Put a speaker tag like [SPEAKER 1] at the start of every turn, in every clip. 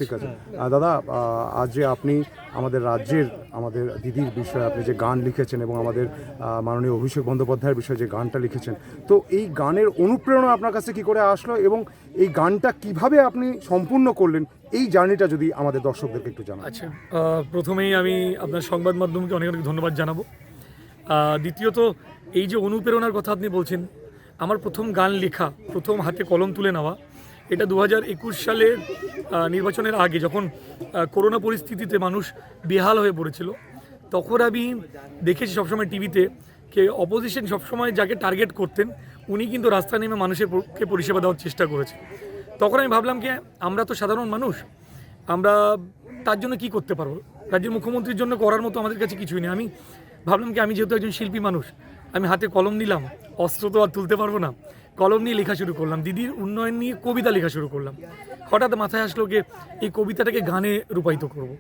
[SPEAKER 1] ঠিক আছে দাদা, আজ যে আপনি আমাদের রাজ্যের আমাদের দিদির বিষয়ে আপনি যে গান লিখেছেন এবং আমাদের মাননীয় অভিষেক বন্দ্যোপাধ্যায়ের বিষয়ে যে গানটা লিখেছেন, তো এই গানের অনুপ্রেরণা আপনার কাছে কি করে আসলো এবং এই গানটা কিভাবে আপনি সম্পূর্ণ করলেন, এই জার্নিটা যদি আমাদের দর্শকদেরকে একটু জানান।
[SPEAKER 2] আচ্ছা, প্রথমেই আমি আপনার সংবাদ মাধ্যমকে অনেক অনেক ধন্যবাদ জানাবো। দ্বিতীয়ত, এই যে অনুপ্রেরণার কথা আপনি বলছেন, আমার প্রথম গান লেখা, প্রথম হাতে কলম তুলে নেওয়া, এটা 2021 সালের নির্বাচনের আগে, যখন করোনা পরিস্থিতিতে মানুষ বেহাল হয়ে পড়েছিল, তখন আমি দেখেছি সবসময় টিভিতে কে অপোজিশন সবসময় যাকে টার্গেট করতেন উনি কিন্তু রাস্তায় নেমে মানুষের পক্ষে পরিষেবা দেওয়ার চেষ্টা করেছে। তখন আমি ভাবলাম কি, আমরা তো সাধারণ মানুষ, আমরা তার জন্য কি করতে পারবো? রাজ্যের মুখ্যমন্ত্রীর জন্য করার মতো আমাদের কাছে কিছুই নেই। আমি ভাবলাম কি, আমি যেহেতু একজন শিল্পী মানুষ, আমি হাতে কলম নিলাম, অস্ত্র তো আর তুলতে পারবো না, কলম নিয়ে লেখা শুরু করলাম, দিদির উন্নয়ন নিয়ে কবিতা লেখা শুরু করলাম। হঠাৎ মাথায় আসলো যে এই কবিতাটাকে গানে রূপায়িত করব।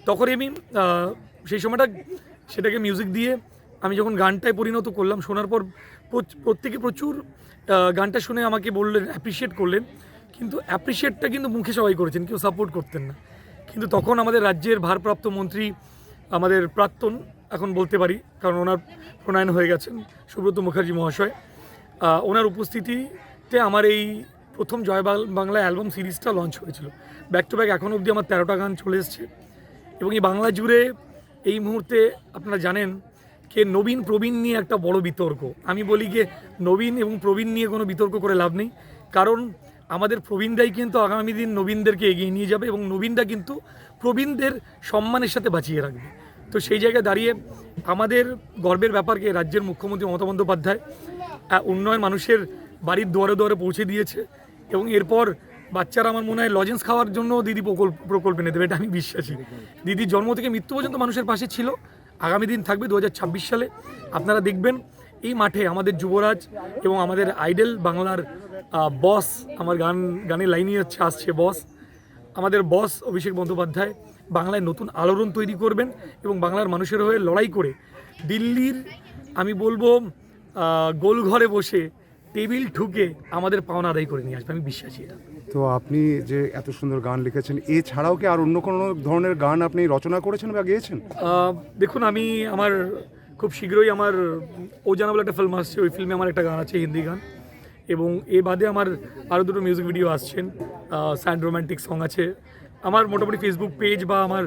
[SPEAKER 2] তখন আমি সেই সময়টা সেটাকে মিউজিক দিয়ে আমি যখন গানটায় পরিণত করলাম, শোনার পর প্রত্যেকে প্রচুর গানটা শুনে আমাকে বললেন, অ্যাপ্রিসিয়েট করলেন, কিন্তু অ্যাপ্রিসিয়েটটা কিন্তু মুখে সবাই করেছেন, কেউ সাপোর্ট করতেন না। কিন্তু তখন আমাদের রাজ্যের ভারপ্রাপ্ত মন্ত্রী, আমাদের প্রাক্তন এখন বলতে পারি, কারণ ওনার প্রণয়ন হয়ে গেছেন, সুব্রত মুখার্জি মহাশয়, ওনার উপস্থিতিতে আমার এই প্রথম জয় বাংলা অ্যালবাম সিরিজটা লঞ্চ হয়েছিল। ব্যাক টু ব্যাক এখন অবধি আমার 13টা গান চলে এসছে। এবং এই বাংলা জুড়ে এই মুহূর্তে আপনারা জানেন কে নবীন প্রবীণ নিয়ে একটা বড় বিতর্ক। আমি বলি যে নবীন এবং প্রবীণ নিয়ে কোনো বিতর্ক করে লাভ নেই, কারণ আমাদের প্রবীণরাই কিন্তু আগামী দিন নবীনদেরকে এগিয়ে নিয়ে যাবে এবং নবীনরা কিন্তু প্রবীণদের সম্মানের সাথে বাঁচিয়ে রাখবে। তো সেই জায়গায় দাঁড়িয়ে আমাদের গর্বের ব্যাপারকে রাজ্যের মুখ্যমন্ত্রী মমতা বন্দ্যোপাধ্যায় উন্নয়ন মানুষের বাড়ির দুয়ারে দুয়ারে পৌঁছে দিয়েছে, এবং এরপর বাচ্চারা আমার মনে হয় লজেন্স খাওয়ার জন্য দিদি প্রকল্প এনে দেবে, এটা আমি বিশ্বাসী। দিদির জন্ম থেকে মৃত্যু পর্যন্ত মানুষের পাশে ছিল, আগামী দিন থাকবে। 2026 সালে আপনারা দেখবেন এই মাঠে আমাদের যুবরাজ এবং আমাদের আইডল বাংলার বস, আমার গানের লাইনই আসছে বস, আমাদের বস অভিষেক বন্দ্যোপাধ্যায় বাংলায় নতুন আলোড়ন তৈরি করবেন এবং বাংলার মানুষের হয়ে লড়াই করে দিল্লির, আমি বলবো, গোলঘরে বসে টেবিল ঠুকে আমাদের পাওনা আদায় করে নিয়ে আসবে, আমি বিশ্বাসী এটা।
[SPEAKER 1] তো আপনি যে এত সুন্দর গান লিখেছেন, এছাড়াও কি আর অন্য কোনো ধরনের গান আপনি রচনা করেছেন বা গেয়েছেন?
[SPEAKER 2] দেখুন, আমার খুব শীঘ্রই আমার ও জানা বলে একটা ফিল্ম আসছে, ওই ফিল্মে আমার একটা গান আছে, হিন্দি গান, এবং এ বাদে আমার আরও দুটো মিউজিক ভিডিও আসছেন, স্যান্ড রোম্যান্টিক সং আছে। আমার মোটামুটি ফেসবুক পেজ বা আমার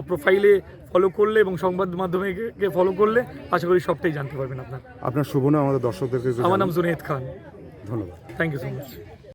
[SPEAKER 2] প্রোফাইলে ফলো করলে এবং সংবাদ মাধ্যমে ফলো করলে আশা করি সবটাই জানতে পারবেন আপনার।
[SPEAKER 1] আপনার শুভ নাম আমাদের দর্শকদেরকে?
[SPEAKER 2] আমার নাম জুনেদ খান।
[SPEAKER 1] ধন্যবাদ।
[SPEAKER 2] Thank you so much.